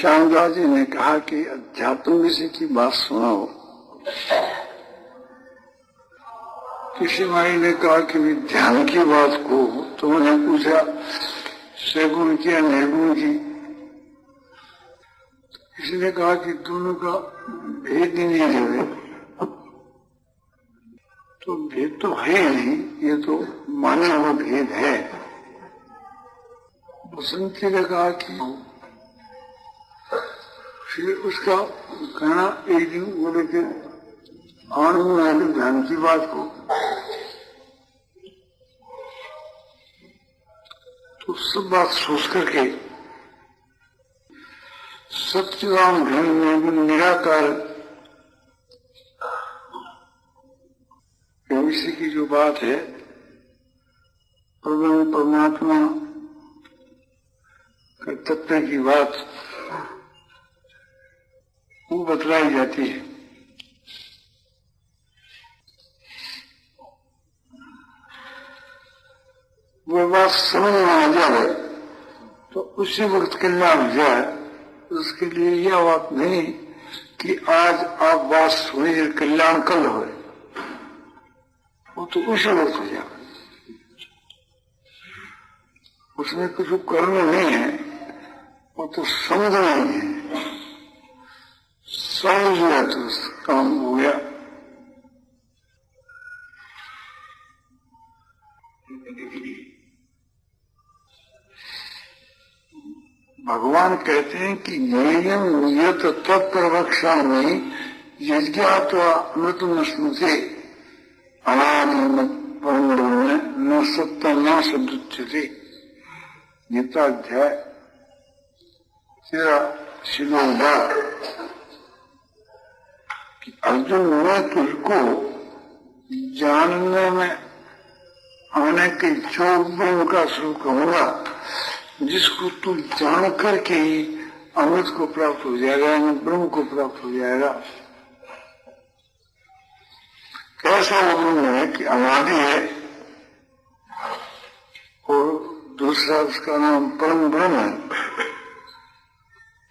श्यामदास जी ने कहा कि अध्यात्म विषय की बात सुनाओ। किसी माई ने कहा कि ध्यान की बात को, तो उन्होंने पूछा सगुण की या निर्गुण की। किसी ने कहा कि दोनों का भेद ही नहीं है। तो भेद तो है नहीं, ये तो माना हुआ भेद है। बसंती ने कहा कि फिर उसका कहना एक दिन बोले कि आनंद ध्यान की बात को, तो सब बात सोच करके सत्यवान घन निर्गुण निराकार भविष्य की जो बात है, परमात्मा का तत्व की बात वो बतलाई जाती है। वो बात समझ में आ जाए तो उसी वक्त कल्याण हो जाए। उसके लिए यह बात नहीं कि आज आप बात सुनिए कल्याण कल हो, वो तो उसी वक्त हो जाए। उसमें कुछ करना नहीं है, वो तो समझना ही है। समझ लिया तो काम हो गया। भगवान कहते हैं कि नियम नियत तत्प्रवक्षा में यज्ञात्वा अमृत न स्मृति अनादि न सत्ता न सदुच्यते। गीताध्याय 13 श्लोक कि अर्जुन, मैं तुझको जानने में आने के इच्छुक ब्रह्म का स्वरूप कहूंगा, जिसको तू जान करके ही अमृत को प्राप्त हो जाएगा, ब्रह्म को प्राप्त हो जाएगा। कैसा वो ब्रह्म है कि अनादि है और दूसरा उसका नाम परम ब्रह्म है।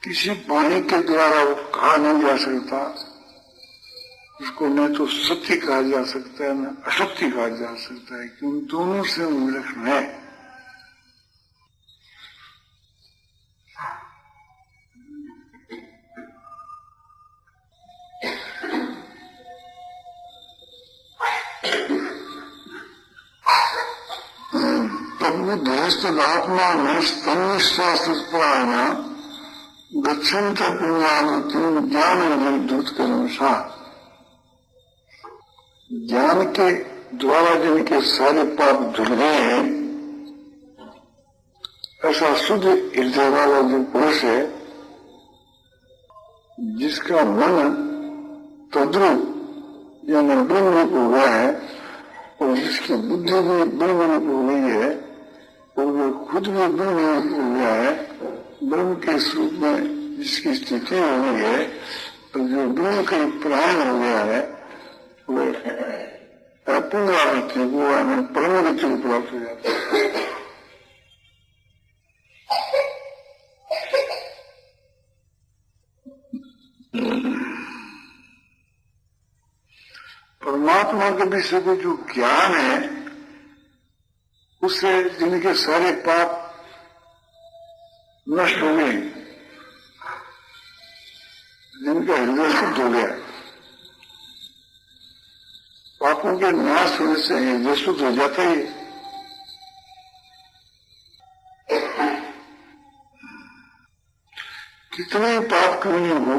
किसी पानी के द्वारा वो कहा नहीं जा सकता। उसको न तो सत्य कहा जा सकता है न असत्य कहा जा सकता है, कि उन दोनों से विलक्षण है। आत्मा में स्तनिश्वास गच्छन ज्ञान दूत के अनुसार, ज्ञान के द्वारा जिनके सारे पाप धुल गए हैं, ऐसा शुद्ध हृदय वाला जो पुरुष है, जिसका मन तद्रुप यानी ब्रह्म रूप हुआ है और जिसकी बुद्धि भी ब्रह्म रूप हो गई है और वो खुद भी ब्रह्म रूप हो गया है, ब्रह्म के स्वरूप में जिसकी स्थिति हो गई है, तो जो ब्रह्म का प्राण हो गया है, वो पुनरावृत्ति वो परम गति को प्राप्त हो जाता है। परमात्मा के विषय को जो ज्ञान है, उससे जिनके सारे पाप नष्ट हो गए, जिनका हृदय शुद्ध हो गया। पापों के नाश होने से हृदय शुद्ध हो जाता है। कितने पाप क्यों हो,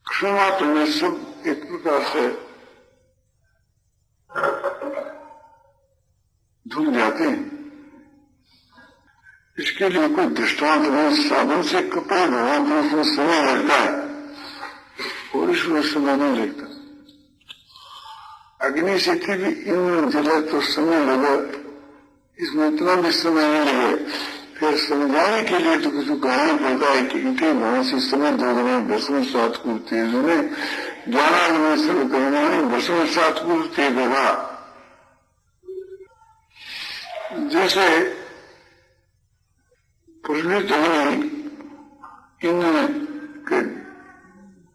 क्षमा तुम्हें सब एक प्रकार से धुल जाते हैं। इसके लिए कोई दृष्टांत नहीं। साबुन से कपड़े धोना उसमें समय लगता है और इसमें समय नहीं लगता। अग्नि से भी इन जले तो समय लगे, इसमें इतना भी समय नहीं लगे। फिर समझाने के लिए तो कुछ कहना पड़ता है कि इनके भाव से समय दोगुने भस्म सात कुल उन्हें ज्ञान शुरू करना है। भस्म सात कुल तेगा, जैसे प्रज्वलित होने इनके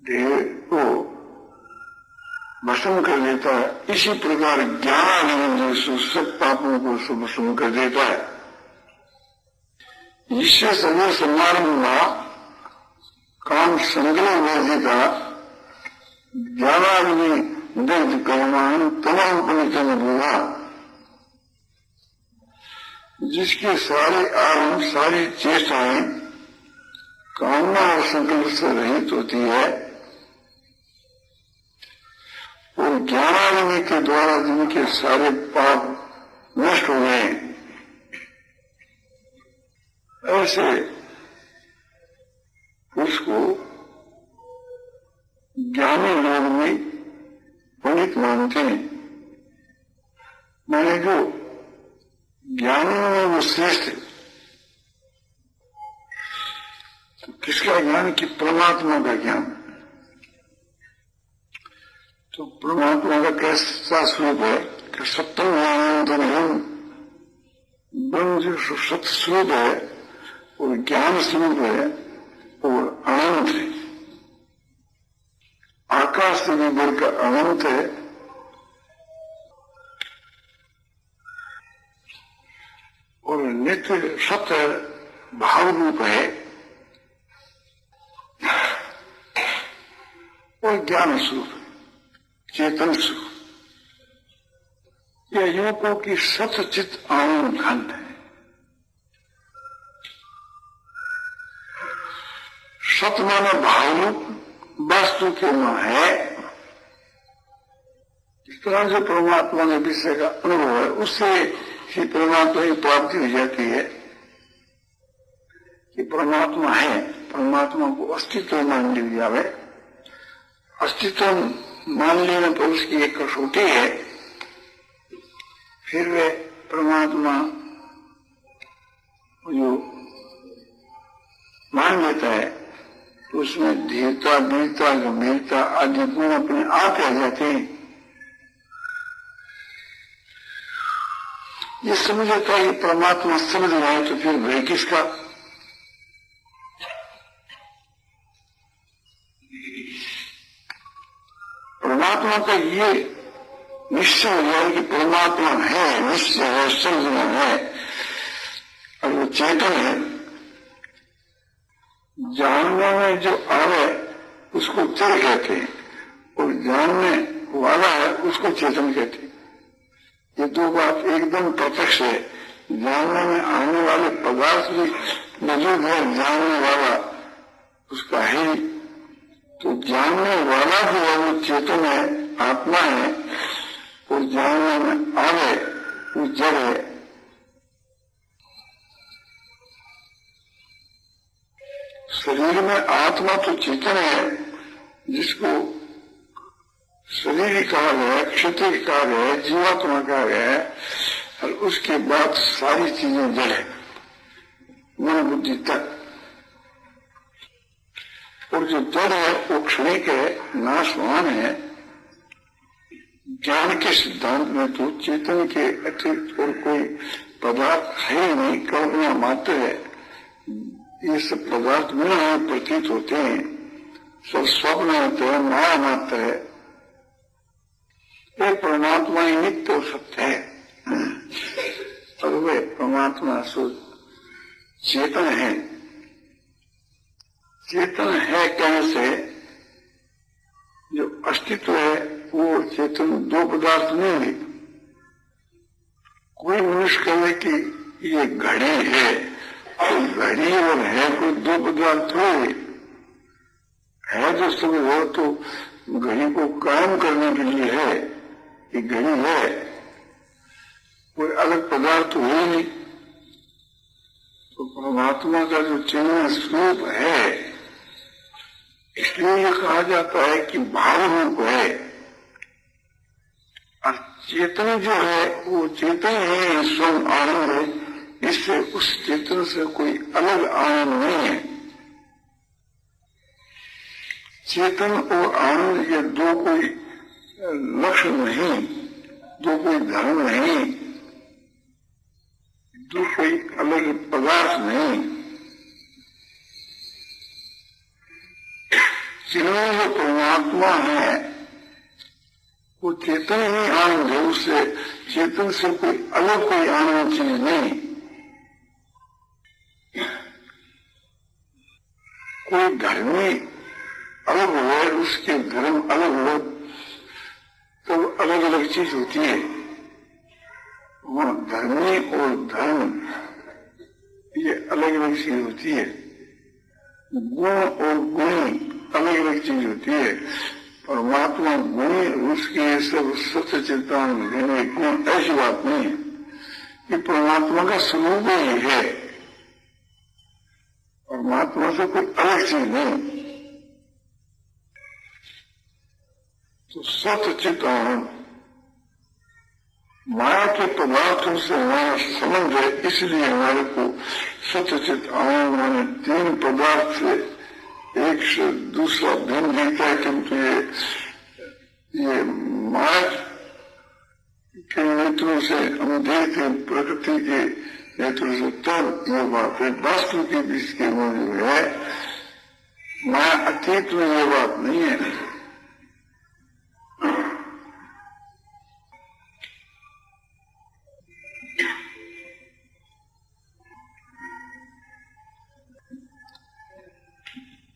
देह को भस्म कर देता है। इसी प्रकार ज्ञान सब पापों को भस्म कर देता है। इससे सभी समारंभ हुआ काम संग्रह वर्जिता ज्ञानाग्नि दग्ध कर्माण तमाम पुनितम हुआ, जिसके सारे आरंभ सारी चेष्टाएं कामना और संकल्प से रहित होती है और ज्ञानाग्नि के द्वारा जिनके सारे पाप नष्ट हो गए, ऐसे उसको ज्ञानी लोग में पंडित मानते हैं। मैंने जो ज्ञानी में वो श्रेष्ठ है। तो किसका ज्ञान? कि परमात्मा का ज्ञान। तो परमात्मा का कैसा स्वरूप है कि सत्यम ज्ञान ब्रह्म जो सत्य स्वरूप है और ज्ञान स्वरूप है और अनंत है, आकाश से भी बढ़कर अनंत है। और नित्य सत्य भाव रूप है और ज्ञान स्वरूप है, चेतन स्वरूप। यह युवकों की सत्यचित आनंद खंड है। सत्य माना भाव रूप वास्तु के न है। इस तरह से परमात्मा के विषय का अनुभव है, उससे ही परमात्मा की प्राप्ति हो जाती है कि परमात्मा है। परमात्मा को अस्तित्व मान लिया जावे। अस्तित्व मान लेने पर उसकी एक कसौटी है, फिर वे परमात्मा जो मान लेता है तो उसमें धीरता, वीरता, गंभीरता आदि गुण अपने आप आ जाते हैं। ये समझ आता है कि परमात्मा समझ रहा है तो फिर भय किसका? परमात्मा का ये निश्चय हो जाए कि परमात्मा है, निश्चय है, समझना है और वो चेतन है। जानने में जो आवे उसको चर कहते हैं और जानने वाला है उसको चेतन कहते हैं। ये दो बात एकदम प्रत्यक्ष है। जानने में आने वाले पदार्थ भी मौजूद है, जानने वाला उसका है। तो जानने वाला जो है वो चेतन है, आत्मा है, और जानने में आवे वो जड़ है। शरीर में आत्मा तो चेतन है, जिसको शरीर कहा गया, क्षत्रिय कहा गया, जीवात्मा कहा गया, और उसके बाद सारी चीजें जड़ है, मन बुद्धि तक। और जो जड़ है वो क्षणिक है, नाशवान है। ज्ञान के सिद्धांत में तो चेतन के अतिरिक्त और कोई पदार्थ है नहीं, कल्पना मात्र है। ये सब पदार्थ में प्रतीत होते हैं, सब स्वप्न होते हैं, माया मात्र है। एक परमात्मा ही नित्य और सत्य है और वे परमात्मा चेतन है। चेतन है कहने से जो अस्तित्व है वो चेतन दो पदार्थ नहीं है। कोई मनुष्य कहे कि ये घड़ी है, तो घड़ी और है कोई दो पदार्थ थोड़े है। जो समझो तो घड़ी को कायम करने के लिए है कि घड़ी है, कोई अलग पदार्थ तो है नहीं। तो परमात्मा का जो चेतन स्वरूप है, इसलिए यह कहा जाता है कि भाव रूप है। और चेतन जो है वो चेतन है, स्वयं आनंद है। इससे उस चेतन से कोई अलग आनंद नहीं है। चेतन और आनंद ये दो कोई लक्ष्य नहीं, दो कोई धर्म नहीं, दो कोई अलग पदार्थ नहीं। जिनमें जो परमात्मा है वो चेतन ही आनंद है, उससे चेतन से कोई अलग कोई आनंद चीज नहीं। कोई धर्मी अलग हो, उसके धर्म अलग हो, तो अलग अलग चीज होती है। वो धर्मी और धर्म ये अलग अलग चीज होती है। गुण और गुणी अलग अलग चीज होती है। परमात्मा गुणी, उसके सब सत्य चिंतन गुण, ऐसी बात नहीं है। ये परमात्मा का स्वरूप ही है, परमात्मा से कोई अलग चीज नहीं। तो सत्य चिंतन माया के पदार्थों से हमारा संबंध है, इसलिए हमारे को सत्यचित आनंद माने तीन पदार्थ से एक से दूसरा भिन्न दिखता है। क्योंकि ये माया के नेत्रों से हम देखते प्रकृति के नेत्रों से, तब ये बात है। वास्तु के बीच के वो जो है माया अतीत में ये बात नहीं है।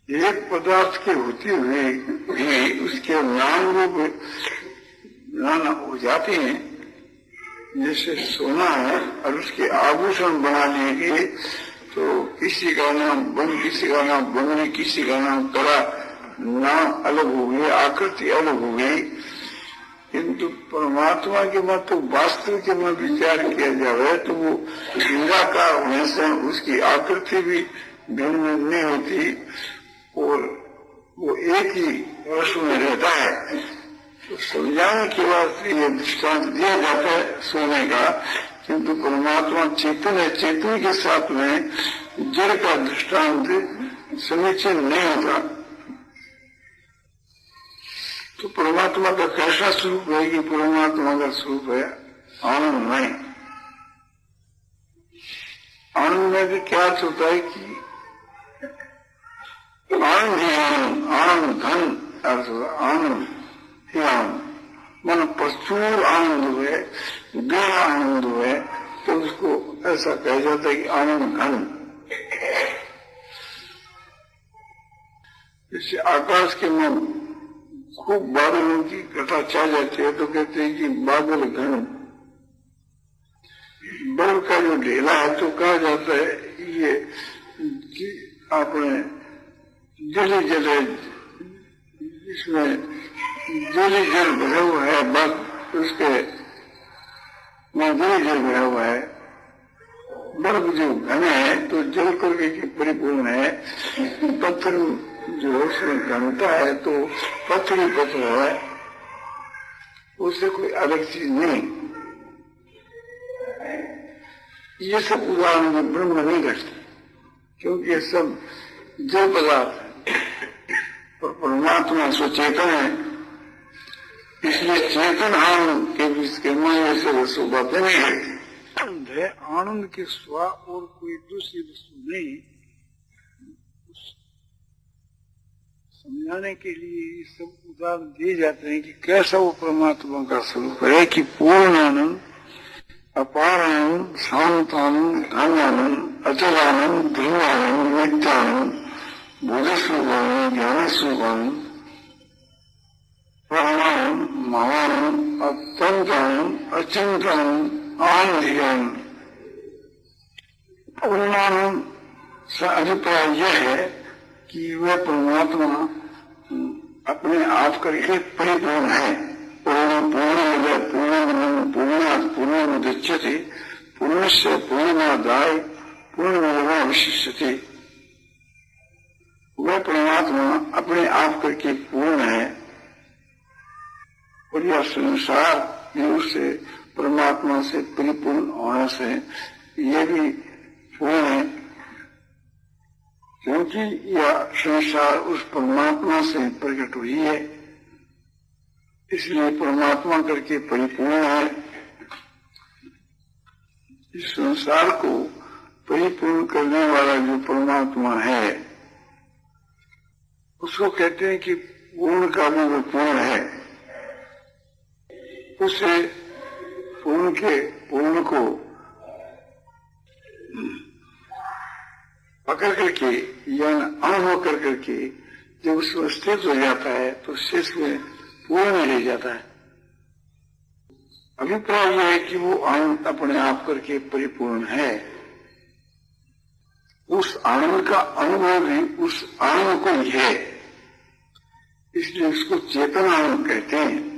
एक पदार्थ के होते हुए भी उसके नाम रूप नाना हो जाते हैं। जैसे सोना है और उसके आभूषण बना लिए गए, तो किसी का नाम बन, किसी का नाम बंगनी, किसी का नाम कड़ा, नाम अलग हो गए, आकृति अलग हो गई। किंतु परमात्मा के मत तो वास्तव के में विचार किया जाए तो वो निराकार होने से उसकी आकृति भी भिन्न नहीं होती और वो एक ही वर्ष में रहता है। तो समझाने के बाद ये दृष्टांत दिया जाता है सोने का, किंतु परमात्मा चेतन है, चेतन के साथ में जड़ का दृष्टांत समीचीन नहीं होता। तो परमात्मा का कैसा स्वरूप है कि परमात्मा का स्वरूप है आनंदमय। आनंद में भी क्या होता है कि आनंद ही आनंद, आनंद धन अर्थ आनंद ही आनंद, मन प्रचुर आनंद हुए, गहरा आनंद हुए, तो उसको ऐसा कहा जाता है कि आनंद घन। जैसे आकाश के में खूब बादलों की घटा छा जाती है तो कहते हैं कि बादल घन। बर्फ का जो ढेला है तो कहा जाता है ये आपने जली जल है, इसमें जली जल भरा हुआ है, बर्फ उसके जली जल भरा हुआ है। बर्फ जो घन है तो जल करके की परिपूर्ण है। पत्थर जो उसमें घनता है तो पत्थर ही पत्थर है, उससे कोई अलग चीज नहीं। ये सब उदाहरण ब्रह्म नहीं घटते, क्योंकि ये सब जल पदार्थ है और परमात्मा स्वचेतन है, इसलिए चेतन आनंद के बीच के में से वस्तु बातें नहीं है। आनंद है, आनंद के सिवा और कोई दूसरी वस्तु नहीं। समझाने के लिए ये सब उदाहरण दिए जाते हैं कि कैसा वो परमात्मा का स्वरूप है कि पूर्ण आनंद, अपार आनंद, शांत आनंद, धन आनंद, अचल आनंद, ध्रुव आनंद, नित्यानंद, बोधस्वरूप आनंद, ज्ञान स्वरूप आनंद, प्राणानंद, महानंद, अत्यंत आनंद, अचिंत आनंद, आनंद ही आनंद। पूर्णानंद से अभिप्राय यह है कि वह परमात्मा अपने आप करके परिपूर्ण है। पूर्ण पूर्ण पूर्ण पूर्ण पूर्ण उदच्यते पूर्णस्य पूर्णमादाय पूर्णमेव विशिष्यते। वह परमात्मा अपने आप करके पूर्ण है और यह संसार भी उससे परमात्मा से परिपूर्ण होने से यह भी पूर्ण है, क्योंकि यह संसार उस परमात्मा से प्रकट हुई है, इसलिए परमात्मा करके परिपूर्ण है। इस संसार को परिपूर्ण करने वाला जो परमात्मा है उसको कहते हैं कि पूर्ण का भी वो पूर्ण है। उसे पूर्ण को पकड़ करके या अनुभव कर करके जब उसमें स्थित हो जाता है तो शेष में पूर्ण में ले जाता है। अभिप्राय यह है कि वो आनंद अपने आप करके परिपूर्ण है। उस आनंद का अनुभव भी उस आनंद को ही है, इसलिए उसको चेतन आनंद कहते हैं।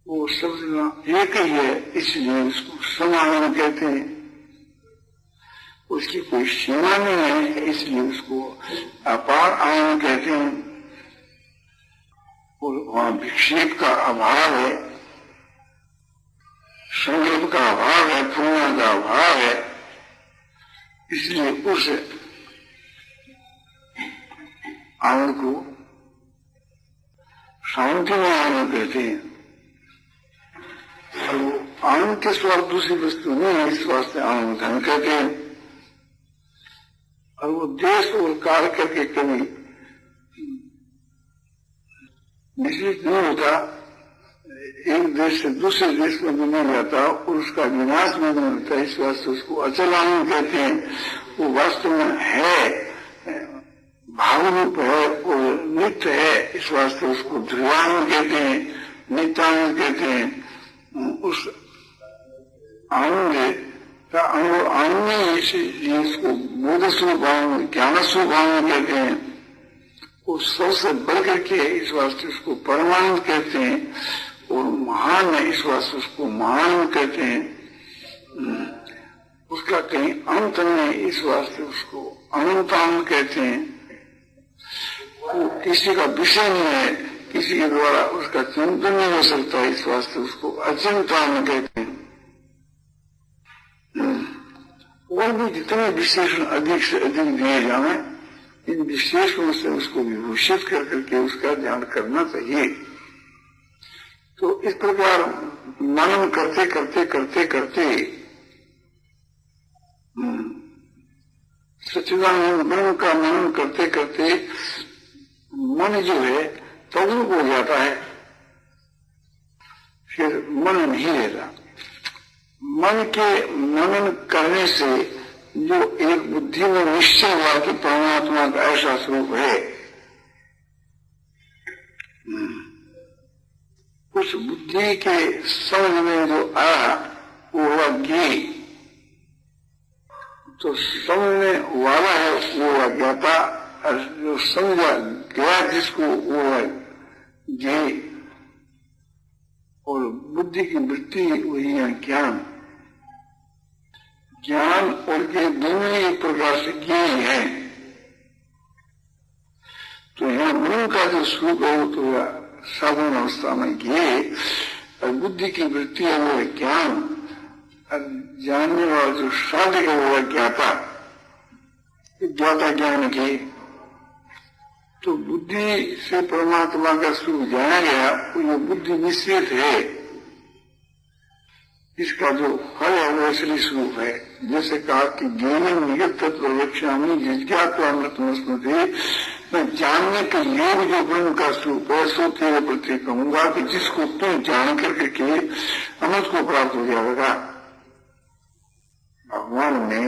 वो शब्द एक ही है, इसलिए उसको समानंद कहते हैं। उसकी कोई सीमा नहीं है, इसलिए उसको अपार आनंद कहते हैं। और वहां विक्षेप का अभाव है, संकल्प का अभाव है, पूर्ण का अभाव है, इसलिए उस आनंद को शांति में आनंद कहते हैं। और वो आनंद के स्वार्थ दूसरी वस्तु नहीं है, इस वास्ते आनंद धन कहते हैं। और वो देश और काल करके कभी निश्चित नहीं होता, एक देश से दूसरे देश में भी नहीं जाता और उसका विनाश भी नहीं होता, इस वास्ते उसको अचल आनंद कहते हैं। वो वास्तव में है, भावरूप है और नित्य है, इस वास्ते उसको ध्रुवानंद कहते हैं, नित्यानंद कहते हैं। उस आनंद का अनुभव आनंद इसको बोध स्वरूप आनंद, ज्ञान स्वरूप आनंद कहते हैं। वो सबसे बढ़ करके इस वास्ते उसको परमानंद कहते हैं, और महान है इस वास्ते उसको महानंद कहते हैं। उसका कहीं अंत नहीं, इस वास्ते उसको अनंतानंद कहते हैं। वो किसी का विषय नहीं है, किसी के द्वारा उसका चिंतन नहीं हो सकता, इस वास्ते उसको अचिंतानंद कहते हैं। और भी जितने विशेषण अधिक से अधिक दिए जाए, इन विशेषणों से उसको विभूषित कर करके उसका ध्यान करना चाहिए। तो इस प्रकार मनन करते करते करते करते सच्चिदानंद ब्रह्म का मनन करते करते मन जो है तद्रूप हो जाता है, फिर मन नहीं रहता। मन के मनन करने से जो एक बुद्धि में निश्चय हुआ कि परमात्मा का ऐसा स्वरूप है, उस बुद्धि के समझ में जो आया वो हुआ ज्ञेय। तो समझने वाला है वो हुआ ज्ञाता, और जो समझा गया जिसको वो हुआ ज्ञेय। और बुद्धि की वृत्ति वही है ज्ञान। ज्ञान और ज्ञेय दोनों एक प्रकार से ज्ञेय है। तो यहाँ मन का जो स्वरूप है वो तो साधन अवस्था में ज्ञेय, और बुद्धि की वृत्ति है वो है ज्ञान, और जानने वाला जो साधक है वो है ज्ञाता, ज्ञाता ज्ञान की। तो बुद्धि से परमात्मा का स्वरूप जाना गया, वो जो बुद्धि मिश्रित है, इसका जो फल है वो असली स्वरूप है। जैसे कहा कि ज्ञान निगत तत्व लक्ष्यामी जिज्ञात्वा अमृतमस्मृति, मैं जानने के योग जो ब्रह्म का स्वरूप है सो तेरे प्रति कहूंगा कि जिसको तुम जान करके अमृत को प्राप्त हो जाएगा। भगवान ने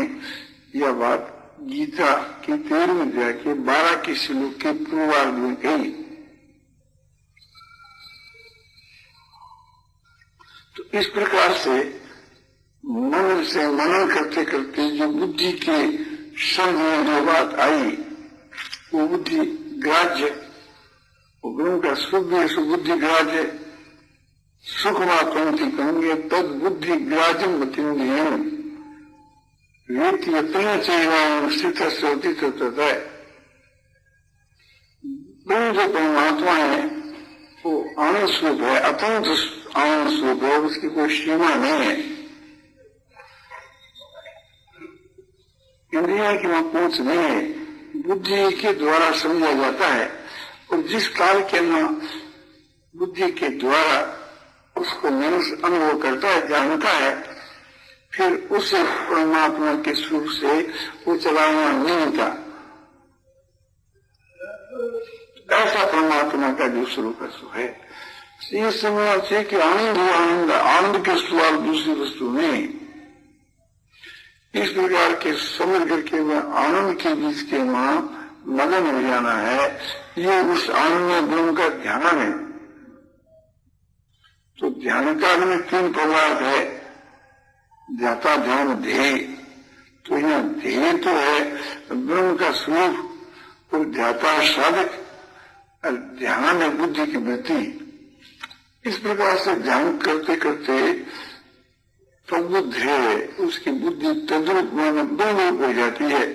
यह बात गीता की 13वीं अध्याय के 12 की श्लोक के पूर्वार्ध में कही। तो इस प्रकार से मनन करते करते जो बुद्धि के संग में जो बात आई, वो बुद्धि ग्राह्य, वो ब्रह्म का सुख भी सुबुद्धि ग्राह्य, सुख मातंती कहूंगे तद बुद्धि ग्राह्यम बतिंद्रियम वेति यत्न चैवाम स्थित होती तथा है। ब्रह्म जो परमात्मा है वो आनंद स्वरूप है, अत्यंत आनंद स्वरूप है, उसकी कोई सीमा नहीं है। इंद्रिया की वहां पहुंच नहीं है, बुद्धि के द्वारा समझा जाता है। और जिस काल के न बुद्धि के द्वारा उसको मनुष्य अनुभव करता है, जानता है, फिर उस परमात्मा के स्वरूप से वो चलाना नहीं होता। ऐसा परमात्मा का जो स्वरूप है सो है। ये समझना चाहिए कि आनंद ही आनंद, आनंद के सिवा दूसरी वस्तु नहीं। इस प्रकार के समझ करके वह आनंद के बीच के वहां मगन हो जाना है, ये उस आनंद में ब्रह्म का ध्यान है। तो ध्यान काल में 3 प्रकार है, ध्याता ध्यान ध्येय। तो यहाँ ध्येय तो है ब्रह्म का स्वरूप और ध्याता साधक, और ध्यान है बुद्धि की वृत्ति। इस प्रकार से ध्यान करते करते तद्वत ध्येय, उसकी बुद्धि तद्रूप में ब्रह्म हो जाती है।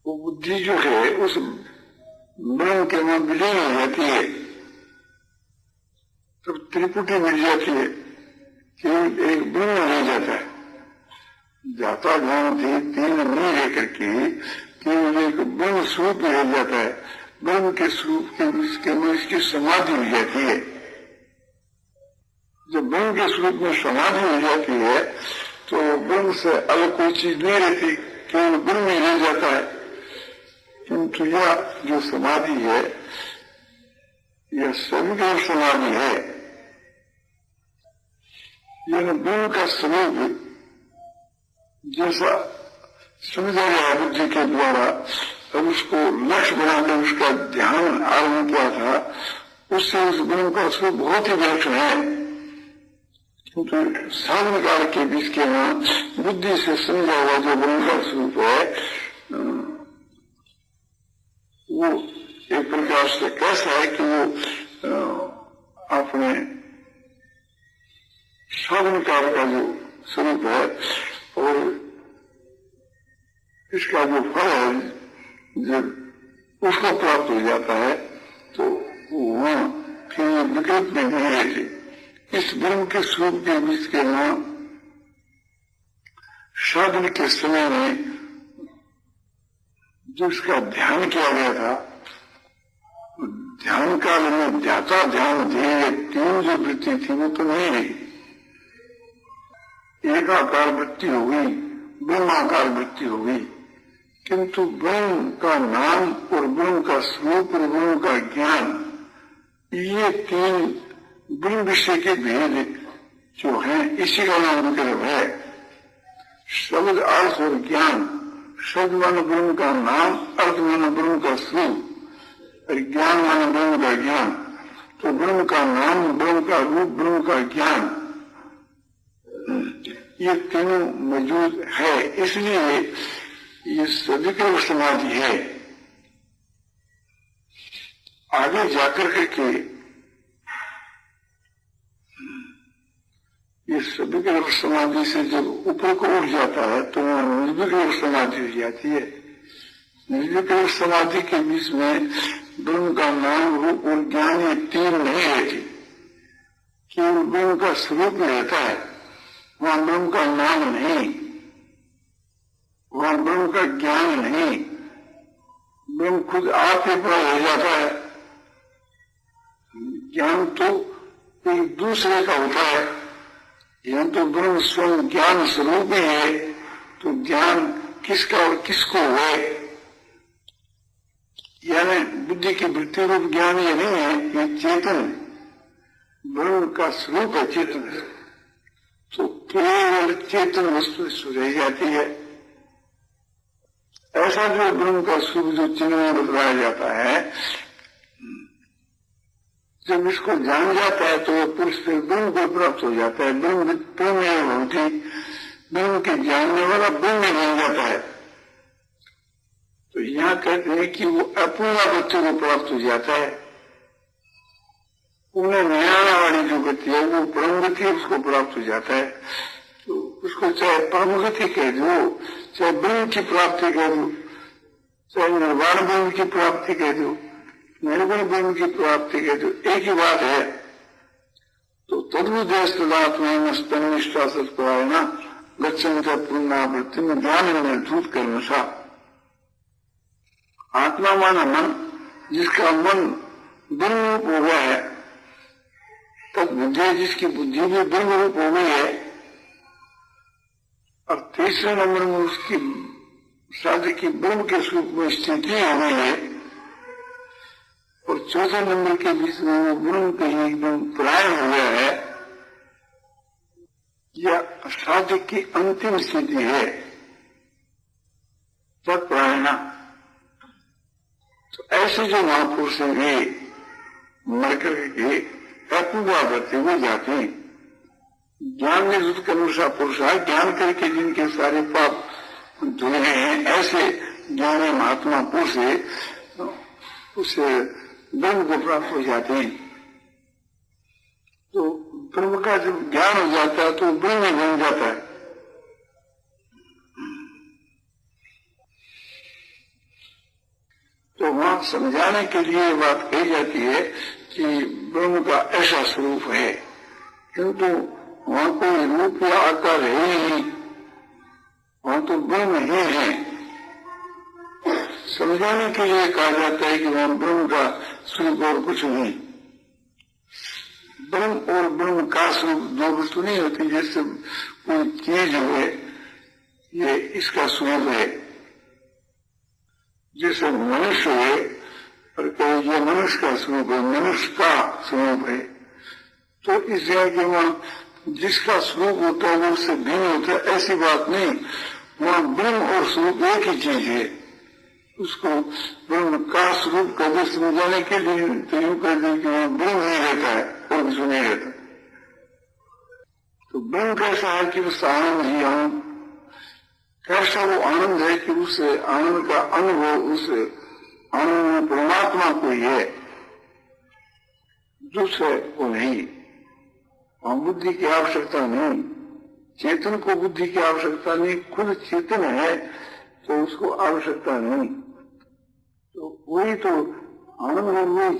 वो बुद्धि जो है उस ब्रह्म के वहां विलीन हो जाती है, तब त्रिपुटी मिल जाती है, केवल एक ब्रह्म रह जाता है। जाता ध्यान थे 3 नहीं रह करके केवल एक ब्रह्म स्वरूप रह जाता है। ब्रह्म के स्वरूप के में इसकी समाधि हो जाती है। जब ब्रह्म के स्वरूप में समाधि हो जाती है तो ब्रह्म से अलग कोई चीज नहीं रहती, केवल ब्रह्म ही रह जाता है। किंतु यह जो समाधि है यह सविकल समाधि है। यह ब्रह्म का स्वरूप जैसा समझा गया बुद्धि के द्वारा, अब उसको लक्ष्य बनाकर उसका ध्यान आरंभ किया था, उससे उस ब्रह्म का स्वरूप बहुत ही विलक्षण है। किंतु साधन काल के बीच के वहां बुद्धि से समझा हुआ जो ब्रह्म का स्वरूप है वो एक प्रकार से कैसा है कि वो अपने साधन काल का जो स्वरूप है और इसका जो फल है जब उसको प्राप्त हो जाता है तो वहां फिर विकल्प में नहीं रहती। इस ब्रह्म के स्वरूप के बीच के वहां साधन के समय में जो इसका ध्यान किया गया था, ध्यान काल में ध्याता ध्यान ध्येय 3 जो वृत्ति थी वो तो नहीं रही। एकाकार वृत्ति हो गई, ब्रह्माकार वृत्ति हो गई, किंतु ब्रह्म का नाम और ब्रह्म का स्वरूप और ब्रह्म का ज्ञान, ये 3 ब्रह्म विषय के भेद जो है इसी का नाम विकल्प है। शब्द अर्थ और ज्ञान, शब्द माने ब्रह्म का नाम, अर्थ माने ब्रह्म का स्वरूप और ज्ञान माने ब्रह्म का ज्ञान। तो ब्रह्म का नाम, ब्रह्म का रूप, ब्रह्म का ज्ञान, ये तीनों मौजूद है, इसलिए ये सविकल्प समाधि है। आगे जाकर के ये सविकल्प समाधि से जब ऊपर को उठ जाता है तो वह निर्विकल्प समाधि हो जाती है। निर्विकल्प समाधि के बीच में ब्रह्म का नाम, रूप और ज्ञान ये 3 नहीं रहती, केवल ब्रह्म का स्वरूप रहता है। वहां ब्रह्म का नाम नहीं, वहां ब्रह्म का ज्ञान नहीं, ब्रह्म खुद आप ही पर हो जाता है। ज्ञान तो एक दूसरे का होता है, यह तो ब्रह्म स्वयं ज्ञान स्वरूप ही है। तो ज्ञान किसका और किसको है, यानी बुद्धि की वृत्ति रूप ज्ञान ये नहीं है, ये चेतन ब्रह्म का स्वरूप है, चेतन है। तो केवल चेतन वस्तु रह जाती है। ऐसा जो ब्रह्म का स्वरूप जो चिन्ह में बदलाया जाता है, जब इसको जान जाता है तो वह पुरुष फिर ब्रह्म को प्राप्त हो जाता है। ब्रह्म होती ब्रह्म के जानने वाला ब्रह्म बन जाता है। तो यहाँ कहते हैं कि वो अपूर्णा गति को प्राप्त हो जाता है। उन्हें न्याय वाली जो गति है वो परम गति उसको प्राप्त हो जाता है। तो उसको चाहे परम गति कह दो, चाहे ब्रह्म की प्राप्ति कह दो, चाहे निर्वाण ब्रह्म की प्राप्ति कह दो, निर्गुण ब्रह्म की प्राप्ति कह दो, एक ही बात है। तो तद्वदेशदात्मा स्तनिष्ठा सत्परायणा गच्छन्ति पुनरावृत्ति में ज्ञान निर्धूत कर्मशा। आत्मा माना मन, जिसका मन ब्रह्म रूप हो गया है, तब बुद्धि जिसकी बुद्धि भी ब्रह्म रूप हो गई है, और तीसरे नंबर में उसकी साधक की ब्रह्म के स्वरूप में स्थिति हो गई है, और चौथे नंबर के बीच में वो ब्रह्म कहीं एकदम पलायन हो गया है, या साधक की अंतिम स्थिति है तत्परायणा। तो ऐसे जो महापुरुष हैं वे मर करके अपूर्वा करते हुए जाते हैं। ज्ञान में युद्ध कर्मशा पुरुषा, ज्ञान करके जिनके सारे पाप धुए हैं, ऐसे ज्ञानी महात्मा पुरुष उसे ब्रह्म को प्राप्त हो जाते हैं। तो ब्रह्म का जब ज्ञान हो जाता है तो ब्रह्म बन जाता है। तो वहां समझाने के लिए बात कही जाती है कि ब्रह्म का ऐसा स्वरूप है, किंतु वहां कोई रूप या आकार है ही नहीं, वहां तो ब्रह्म ही है। समझाने के लिए कहा जाता है कि वहां ब्रह्म का स्वरूप और कुछ नहीं। ब्रह्म और ब्रह्म का स्वरूप दो वस्तु नहीं होती। जैसे कोई चीज है, ये इसका स्वरूप है, जैसे मनुष्य है और कहे ये मनुष्य का स्वरूप है, मनुष्य का स्वरूप है। तो इस जगह के वहां जिसका स्वरूप होता है वो उससे भिन्न होता है, ऐसी बात नहीं। वहां ब्रह्म और स्वरूप एक ही चीज है। उसको ब्रह्म का स्वरूप कभी समझाने के लिए तो यूं कर दें कि वहां ब्रह्म नहीं रहता है और कुछ नहीं रहता। तो ब्रह्म कैसा है कि उससे आनंद ही आनंद, कैसा वो आनंद है कि उससे आनंद का अनुभव, उस आनंद में परमात्मा कोई है, दूसरे वो नहीं। वहां बुद्धि की आवश्यकता नहीं, चेतन को बुद्धि की आवश्यकता नहीं, खुद चेतन है तो उसको आवश्यकता नहीं। तो वही तो आनंद और वही